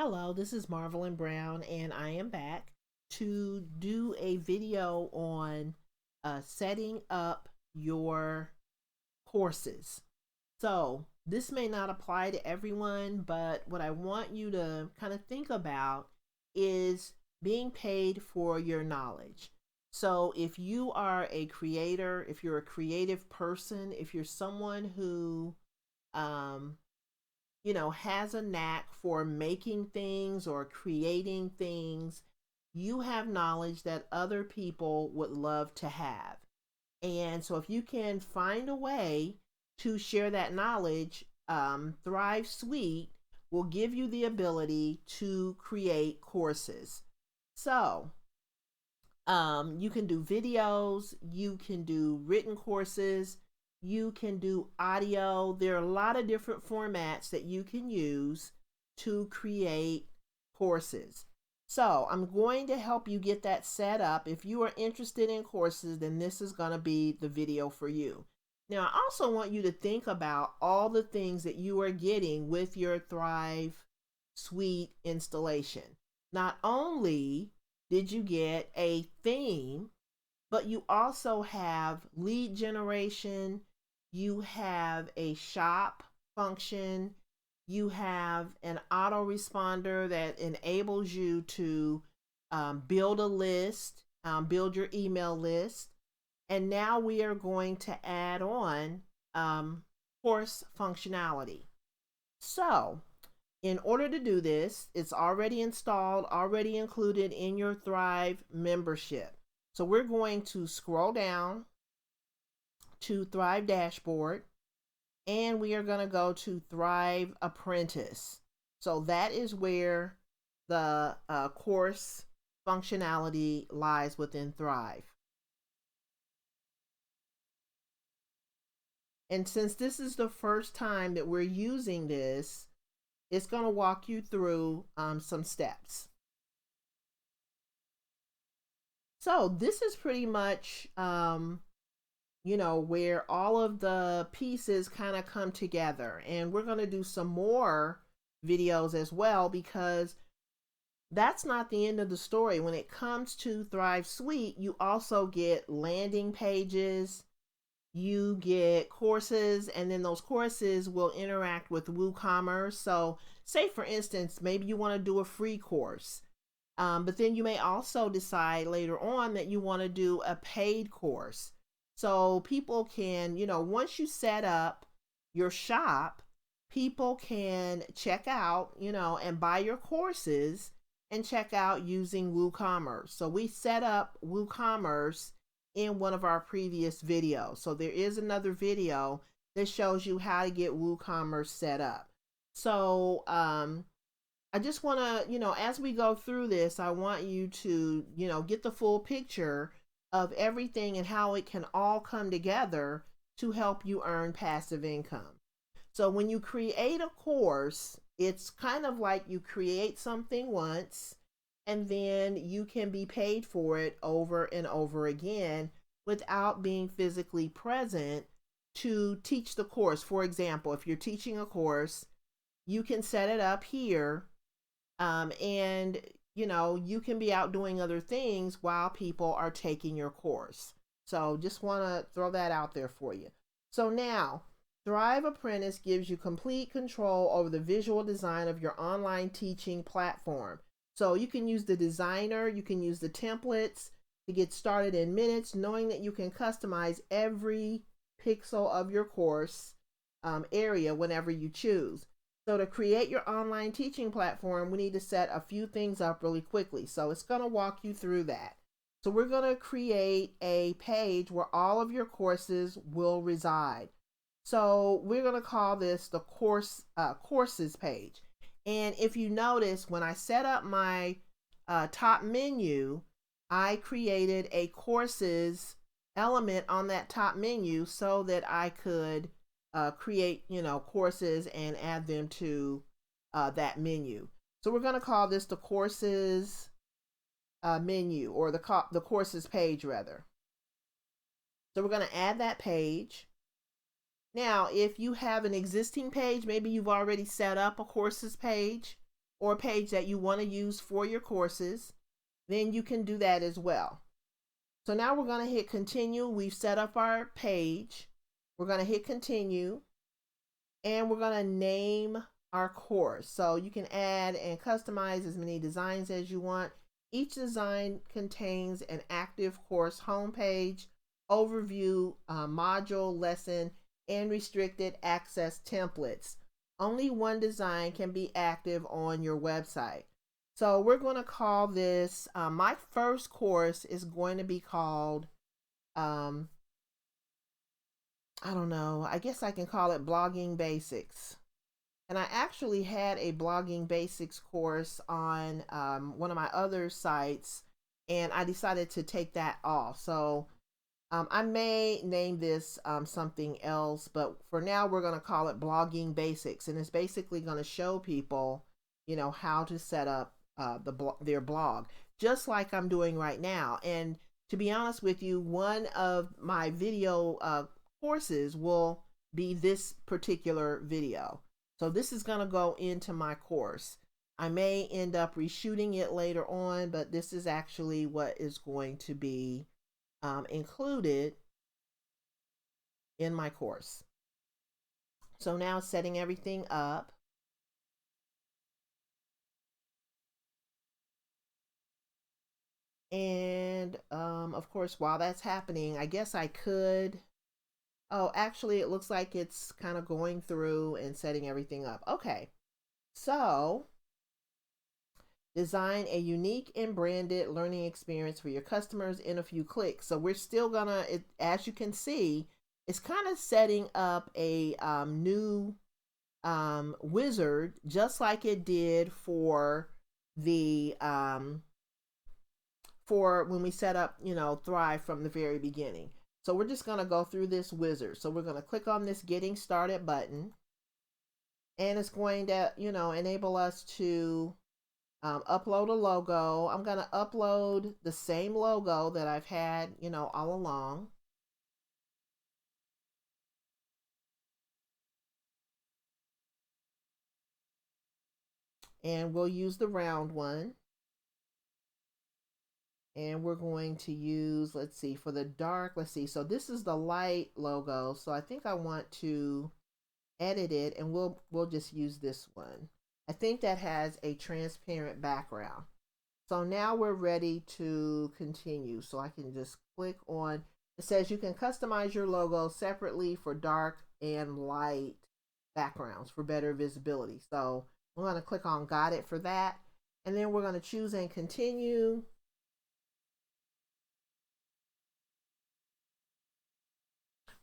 Hello, this is Marvelyn Brown, and I am back to do a video on setting up your courses. So, this may not apply to everyone, but what I want you to kind of think about is being paid for your knowledge. So, if you are a creator, if you're a creative person, if you're someone who um, has a knack for making things or creating things, you have knowledge that other people would love to have. And so, if you can find a way to share that knowledge, Thrive Suite will give you the ability to create courses. So, you can do videos, you can do written courses, you can do audio. There are a lot of different formats that you can use to create courses. So, I'm going to help you get that set up. If you are interested in courses, then this is going to be the video for you. Now, I also want you to think about all the things that you are getting with your Thrive Suite installation. Not only did you get a theme, but you also have lead generation, you have a shop function, you have an autoresponder that enables you to build a list, build your email list. And now we are going to add on course functionality. So, in order to do this, it's already installed, already included in your Thrive membership. So we're going to scroll down to Thrive Dashboard, and we are going to go to Thrive Apprentice. So that is where the course functionality lies within Thrive. And since this is the first time that we're using this, it's going to walk you through some steps. So this is pretty much, where all of the pieces kind of come together. And we're going to do some more videos as well, because that's not the end of the story. When it comes to Thrive Suite, you also get landing pages, you get courses, and then those courses will interact with WooCommerce. So say for instance, maybe you want to do a free course. But then you may also decide later on that you want to do a paid course. So people can, once you set up your shop, people can check out, and buy your courses and check out using WooCommerce. So we set up WooCommerce in one of our previous videos. So there is another video that shows you how to get WooCommerce set up. So I just want to, as we go through this, I want you to, get the full picture of everything and how it can all come together to help you earn passive income. So when you create a course, it's kind of like you create something once and then you can be paid for it over and over again without being physically present to teach the course. For example, if you're teaching a course, you can set it up here, and you can be out doing other things while people are taking your course. So just want to throw that out there for you. So now, Thrive Apprentice gives you complete control over the visual design of your online teaching platform. So you can use the designer, you can use the templates to get started in minutes, knowing that you can customize every pixel of your course area whenever you choose. So to create your online teaching platform, we need to set a few things up really quickly. So it's going to walk you through that. So we're going to create a page where all of your courses will reside. So we're going to call this the courses page. And if you notice, when I set up my top menu, I created a courses element on that top menu so that I could create, courses and add them to that menu. So we're going to call this the courses menu, or the courses page rather. So we're going to add that page. Now, if you have an existing page, maybe you've already set up a courses page, or a page that you want to use for your courses, then you can do that as well. So now we're going to hit continue. We've set up our page. We're going to hit continue, and we're going to name our course. So you can add and customize as many designs as you want. Each design contains an active course homepage, overview, module, lesson, and restricted access templates. Only one design can be active on your website. So we're going to call this, my first course is going to be called, I don't know, I guess I can call it Blogging Basics. And I actually had a Blogging Basics course on one of my other sites, and I decided to take that off. So I may name this something else, but for now we're going to call it Blogging Basics, and it's basically going to show people, how to set up their blog, just like I'm doing right now. And to be honest with you, one of my video courses will be this particular video. So this is going to go into my course. I may end up reshooting it later on, but this is actually what is going to be included in my course. So now setting everything up. And of course, while that's happening, I guess I could, oh, actually it looks like it's kind of going through and setting everything up. Okay, so design a unique and branded learning experience for your customers in a few clicks. So we're still gonna, as you can see, it's kind of setting up a new wizard, just like it did for the for when we set up, Thrive from the very beginning. So we're just going to go through this wizard. So we're going to click on this Getting Started button, and it's going to, enable us to upload a logo. I'm going to upload the same logo that I've had, all along. And we'll use the round one. And we're going to use, let's see, for the dark, let's see. So this is the light logo. So I think I want to edit it, and we'll just use this one. I think that has a transparent background. So now we're ready to continue. So I can just click on, it says you can customize your logo separately for dark and light backgrounds for better visibility. So we're going to click on Got It for that. And then we're going to choose and continue.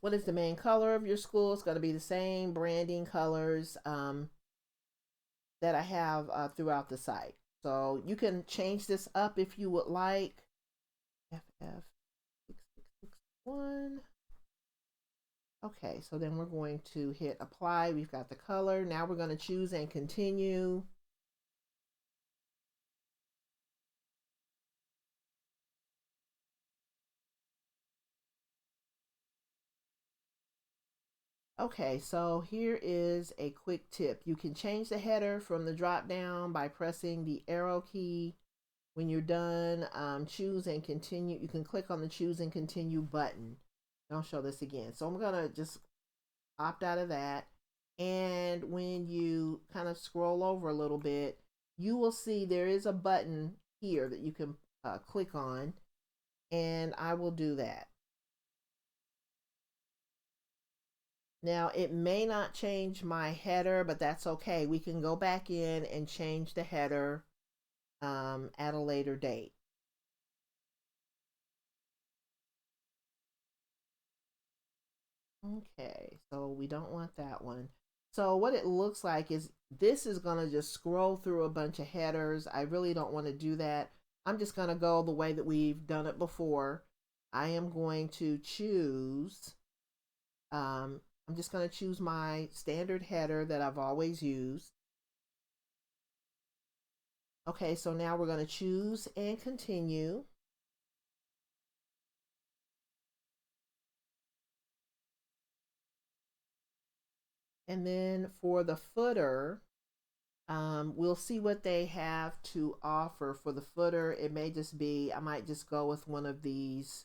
What is the main color of your school? It's going to be the same branding colors that I have throughout the site. So you can change this up if you would like. FF6661. Okay, so then we're going to hit apply. We've got the color. Now we're going to choose and continue. Okay, so here is a quick tip. You can change the header from the drop down by pressing the arrow key. When you're done, choose and continue. You can click on the choose and continue button. I'll show this again. So I'm gonna just opt out of that. And when you kind of scroll over a little bit, you will see there is a button here that you can click on, and I will do that. Now, it may not change my header, but that's okay. We can go back in and change the header at a later date. Okay, so we don't want that one. So what it looks like is this is going to just scroll through a bunch of headers. I really don't want to do that. I'm just going to go the way that we've done it before. I am going to choose, I'm just going to choose my standard header that I've always used. Okay, so now we're going to choose and continue. And then for the footer, We'll see what they have to offer for the footer. It may just be, I might just go with one of these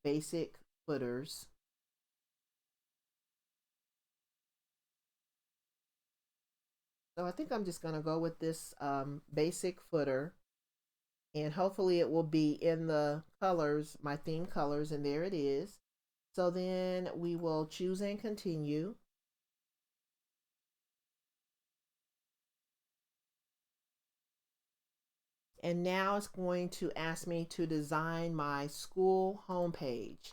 basic footers. So I think I'm just going to go with this basic footer, and hopefully it will be in the colors, my theme colors, and there it is. So then we will choose and continue. And now it's going to ask me to design my school homepage.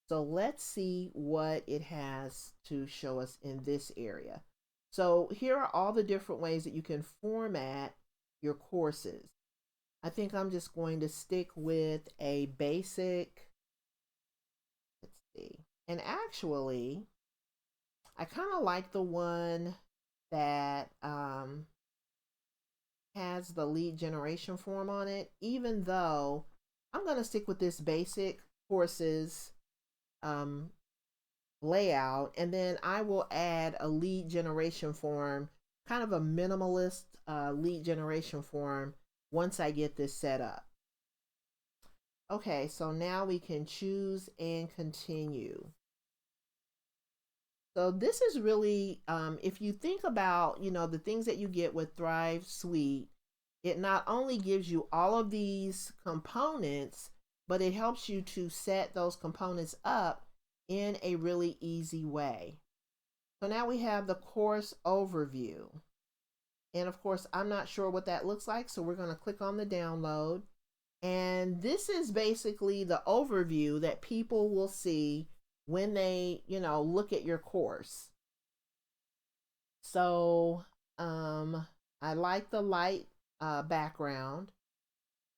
So let's see what it has to show us in this area. So here are all the different ways that you can format your courses. I think I'm just going to stick with a basic, let's see. And actually, I kind of like the one that has the lead generation form on it, even though I'm going to stick with this basic courses layout, and then I will add a lead generation form, kind of a minimalist lead generation form once I get this set up. Okay, so now we can choose and continue. So this is really, if you think about, the things that you get with Thrive Suite, it not only gives you all of these components, but it helps you to set those components up in a really easy way. So now we have the course overview. And of course, I'm not sure what that looks like, so we're going to click on the download. And this is basically the overview that people will see when they, look at your course. So I like the light background,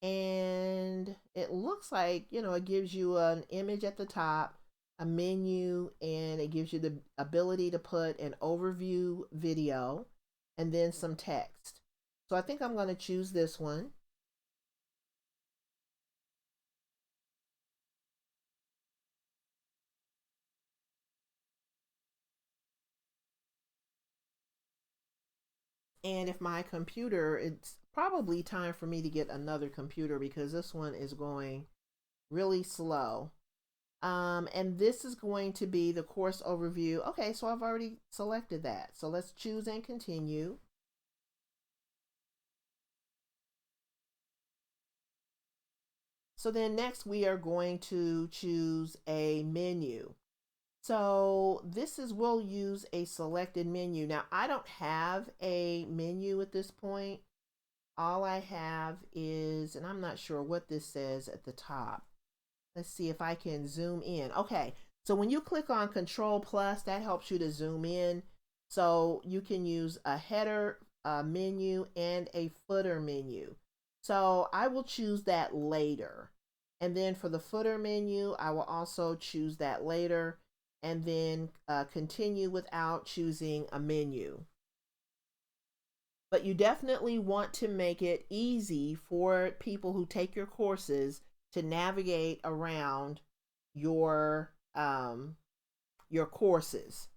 and it looks like, it gives you an image at the top, a menu, and it gives you the ability to put an overview video and then some text. So I think I'm going to choose this one. And if my computer, it's probably time for me to get another computer because this one is going really slow. And this is going to be the course overview. Okay, so I've already selected that. So let's choose and continue. So then next we are going to choose a menu. So this is, we'll use a selected menu. Now I don't have a menu at this point. All I have is, and I'm not sure what this says at the top. Let's see if I can zoom in. Okay, so when you click on Control Plus, that helps you to zoom in. So you can use a header menu and a footer menu. So I will choose that later. And then for the footer menu, I will also choose that later, and then continue without choosing a menu. But you definitely want to make it easy for people who take your courses to navigate around your courses.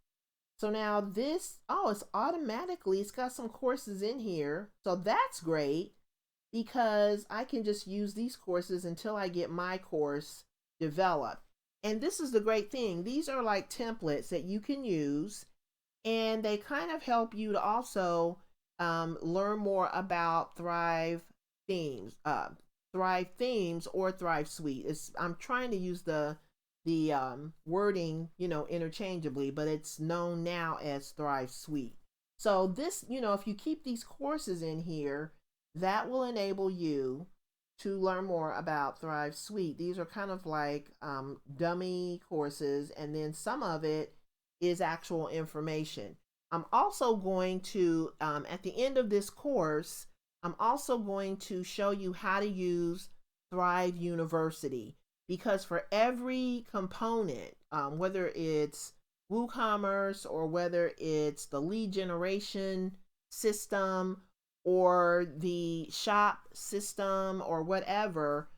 So now this, it's automatically, it's got some courses in here. So that's great because I can just use these courses until I get my course developed. And this is the great thing. These are like templates that you can use, and they kind of help you to also learn more about Thrive themes, or Thrive Suite. I'm trying to use the wording, interchangeably, but it's known now as Thrive Suite. So this, if you keep these courses in here, that will enable you to learn more about Thrive Suite. These are kind of like dummy courses, and then some of it is actual information. I'm also going to, at the end of this course, I'm also going to show you how to use Thrive University, because for every component, whether it's WooCommerce or whether it's the lead generation system or the shop system or whatever,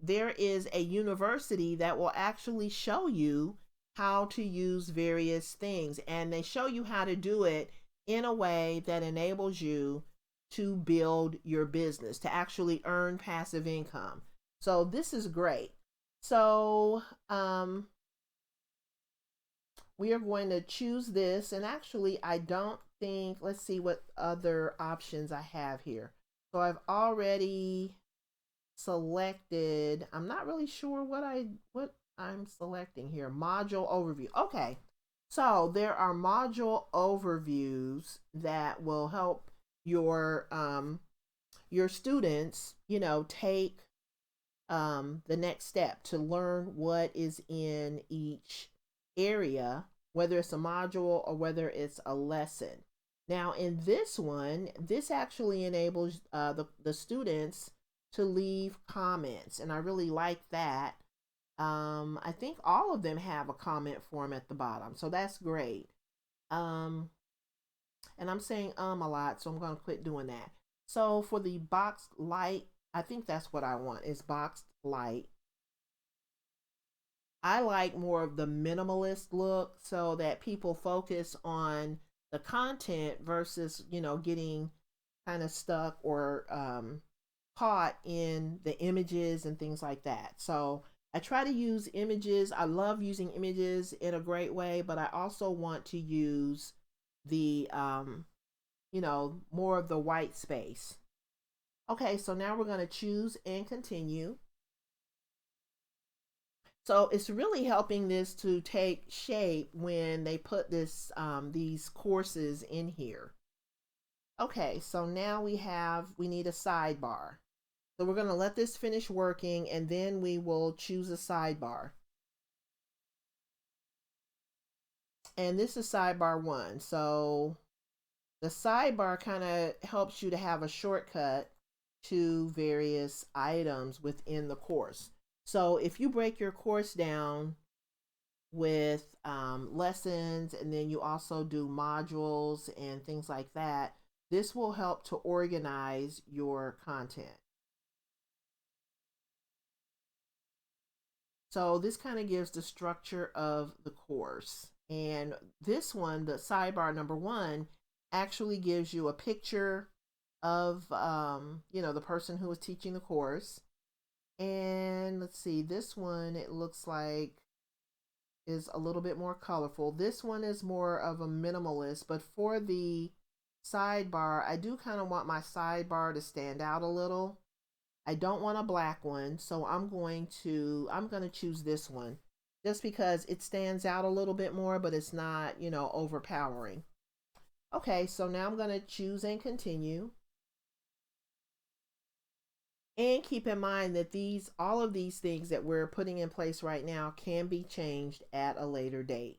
there is a university that will actually show you how to use various things, and they show you how to do it in a way that enables you to build your business, to actually earn passive income. So this is great. So we are going to choose this. And actually, I don't think, let's see what other options I have here. So I've already selected, I'm not really sure what I'm selecting here. Module overview. Okay. So there are module overviews that will help your students, take the next step to learn what is in each area, whether it's a module or whether it's a lesson. Now, in this one, this actually enables the students to leave comments, and I really like that. I think all of them have a comment form at the bottom, so that's great. And I'm saying a lot, so I'm going to quit doing that. So for the boxed light, I think that's what I want, is boxed light. I like more of the minimalist look so that people focus on the content versus, getting kind of stuck or caught in the images and things like that. So I try to use images. I love using images in a great way, but I also want to use the, more of the white space. Okay, so now we're going to choose and continue. So it's really helping this to take shape when they put these courses in here. Okay, so now we need a sidebar. So we're going to let this finish working, and then we will choose a sidebar. And this is sidebar 1. So the sidebar kind of helps you to have a shortcut to various items within the course. So if you break your course down with lessons, and then you also do modules and things like that, this will help to organize your content. So this kind of gives the structure of the course. And this one, the sidebar number 1, actually gives you a picture of the person who is teaching the course. And let's see, this one, it looks like, is a little bit more colorful. This one is more of a minimalist, but for the sidebar, I do kind of want my sidebar to stand out a little. I don't want a black one, so I'm going to choose this one just because it stands out a little bit more, but it's not, overpowering. Okay, so now I'm going to choose and continue. And keep in mind that all of these things that we're putting in place right now can be changed at a later date.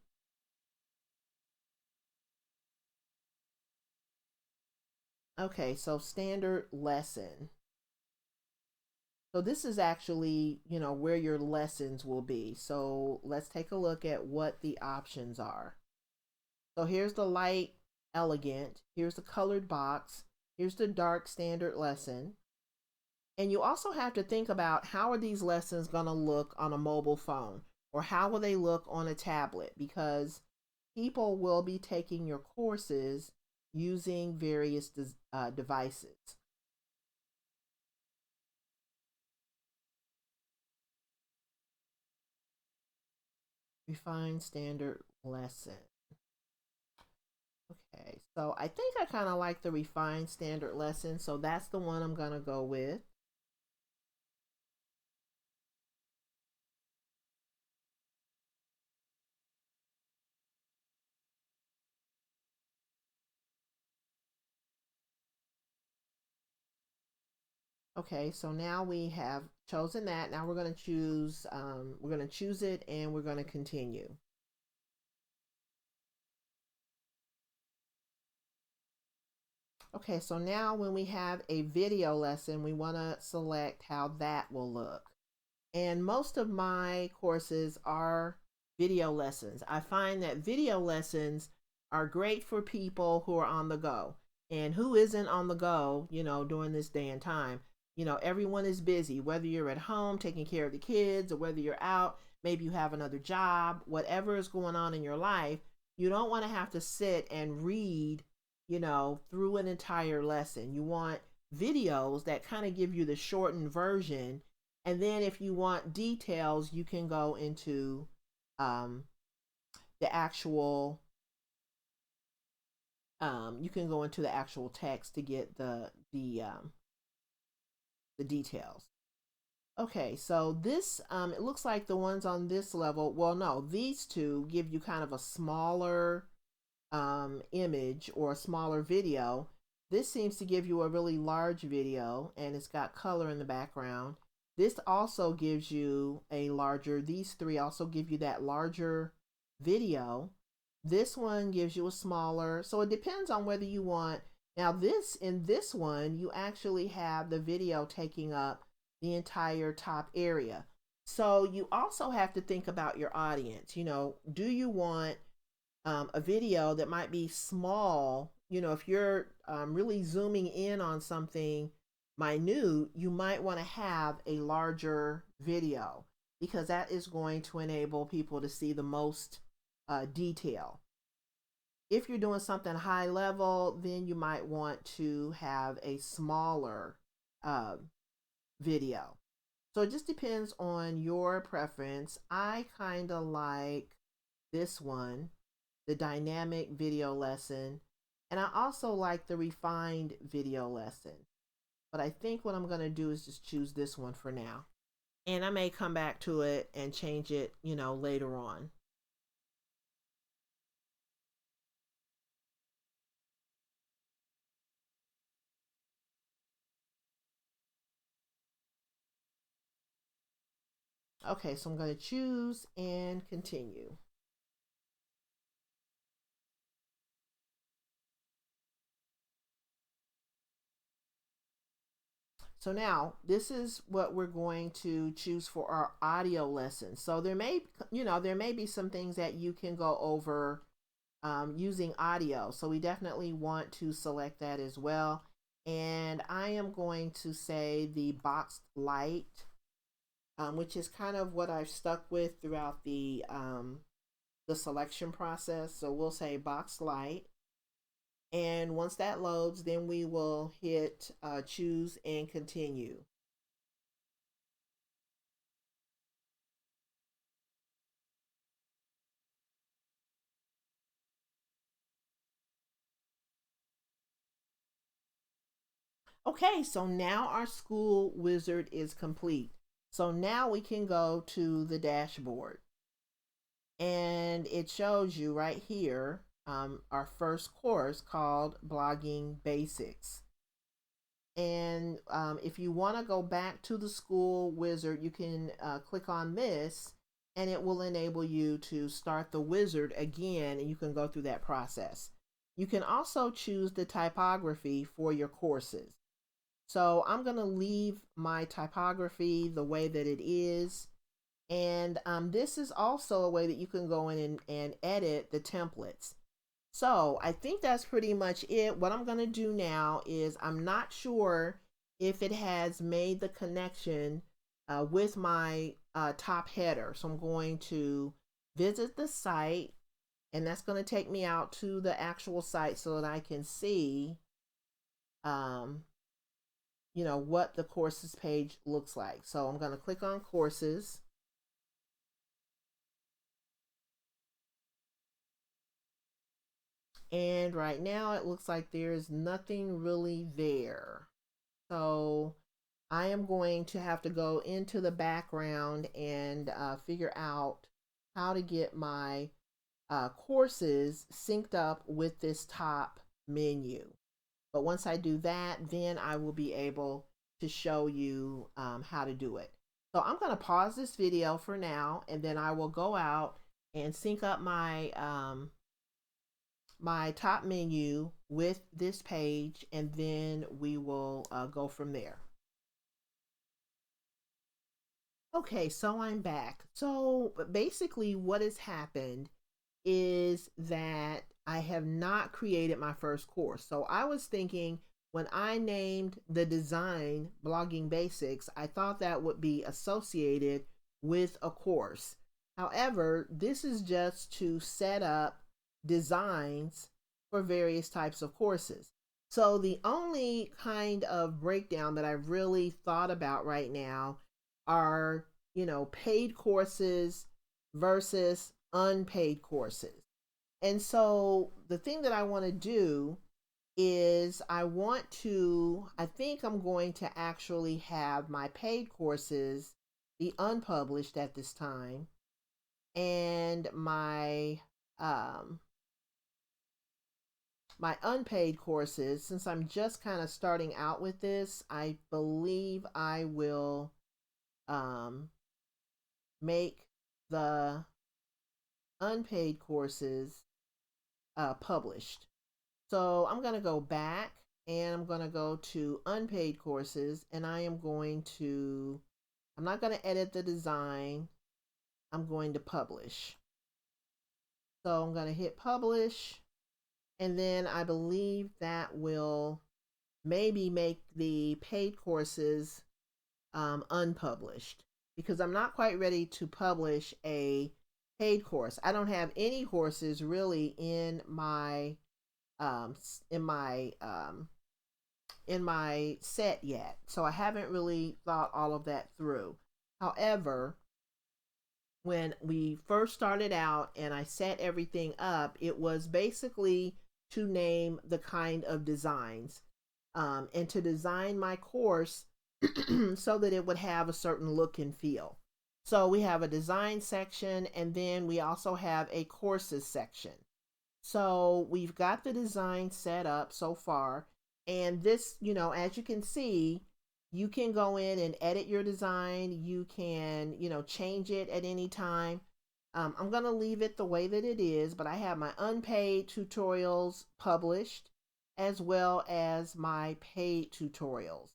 Okay, so standard lesson. So this is actually, where your lessons will be. So let's take a look at what the options are. So here's the light elegant, here's the colored box, here's the dark standard lesson. And you also have to think about, how are these lessons going to look on a mobile phone, or how will they look on a tablet? Because people will be taking your courses using various devices. Refine standard lesson. Okay, so I think I kind of like the refined standard lesson, so that's the one I'm going to go with. Okay, so now we have chosen that. Now we're going to choose it, and we're going to continue. Okay, so now when we have a video lesson, we want to select how that will look. And most of my courses are video lessons. I find that video lessons are great for people who are on the go. And who isn't on the go, during this day and time? Everyone is busy, whether you're at home taking care of the kids, or whether you're out, maybe you have another job, whatever is going on in your life. You don't want to have to sit and read through an entire lesson. You want videos that kind of give you the shortened version. And then if you want details, you can go into um, the actual text to get the details. Okay, so this it looks like the ones on this level, well, no, these two give you kind of a smaller image or a smaller video. This seems to give you a really large video, and it's got color in the background. This also gives you these three also give you that larger video. This one gives you a smaller, so it depends on whether you want. Now in this one, you actually have the video taking up the entire top area. So you also have to think about your audience. Do you want a video that might be small? If you're really zooming in on something minute, you might want to have a larger video because that is going to enable people to see the most detail. If you're doing something high level, then you might want to have a smaller video. So it just depends on your preference. I kind of like this one, the dynamic video lesson, and I also like the refined video lesson. But I think what I'm going to do is just choose this one for now. And I may come back to it and change it, later on. Okay, so I'm going to choose and continue. So now this is what we're going to choose for our audio lesson. So there may be some things that you can go over using audio. So we definitely want to select that as well. And I am going to say the boxed light, which is kind of what I've stuck with throughout the selection process. So we'll say boxed light. And once that loads, then we will hit choose and continue. Okay, so now our school wizard is complete. So now we can go to the dashboard. And it shows you right here our first course called Blogging Basics. And if you want to go back to the school wizard, you can click on this and it will enable you to start the wizard again, and you can go through that process. You can also choose the typography for your courses. So I'm going to leave my typography the way that it is. And this is also a way that you can go in and edit the templates. So I think that's pretty much it. What I'm going to do now is, I'm not sure if it has made the connection with my top header. So I'm going to visit the site, and that's going to take me out to the actual site so that I can see what the courses page looks like. So I'm going to click on courses. And right now it looks like there's nothing really there. So I am going to have to go into the background and figure out how to get my courses synced up with this top menu. But once I do that, then I will be able to show you how to do it. So I'm going to pause this video for now, and then I will go out and sync up my my top menu with this page, and then we will go from there. Okay, so I'm back. So basically what has happened is that I have not created my first course. So I was thinking, when I named the design Blogging Basics, I thought that would be associated with a course. However, this is just to set up designs for various types of courses. So the only kind of breakdown that I've really thought about right now are, paid courses versus unpaid courses. And so the thing that I want to do is I think I'm going to actually have my paid courses be unpublished at this time, and um, my unpaid courses, since I'm just kind of starting out with this, I believe I will um, make the unpaid courses published. So I'm going to go back and I'm going to go to unpaid courses, and I'm not going to edit the design. I'm going to publish. So I'm going to hit publish, and then I believe that will maybe make the paid courses unpublished, because I'm not quite ready to publish a paid course. I don't have any courses really in my um, in my um, in my set yet, so I haven't really thought all of that through. However, when we first started out and I set everything up, it was basically to name the kind of designs, and to design my course so that it would have a certain look and feel. So we have a design section, and then we also have a courses section. So we've got the design set up so far. And this, as you can see, you can go in and edit your design. You can, change it at any time. I'm going to leave it the way that it is, but I have my unpaid tutorials published as well as my paid tutorials.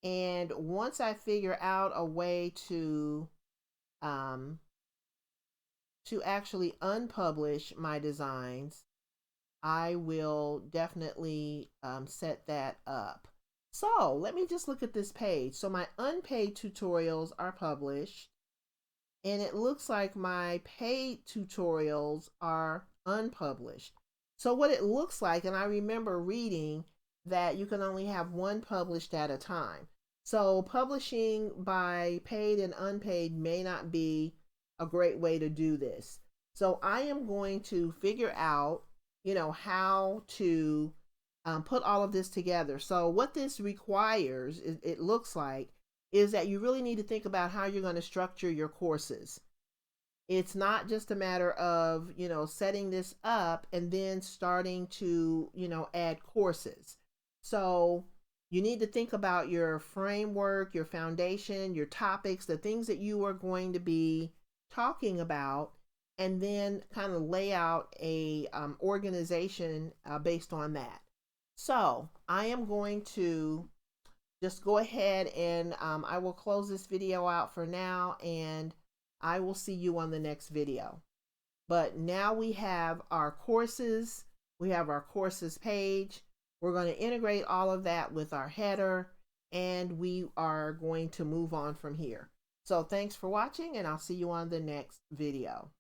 And once I figure out a way um, to actually unpublish my designs, I will definitely set that up. So let me just look at this page. So my unpaid tutorials are published, and it looks like my paid tutorials are unpublished. So what it looks like, and I remember reading that you can only have one published at a time. So publishing by paid and unpaid may not be a great way to do this. So I am going to figure out, how to put all of this together. So what this requires, it looks like, is that you really need to think about how you're going to structure your courses. It's not just a matter of, setting this up and then starting to, add courses. So you need to think about your framework, your foundation, your topics, the things that you are going to be talking about, and then kind of lay out a organization based on that. So I am going to just go ahead and I will close this video out for now, and I will see you on the next video. But now we have our courses, we have our courses page. We're going to integrate all of that with our header, and we are going to move on from here. So thanks for watching, and I'll see you on the next video.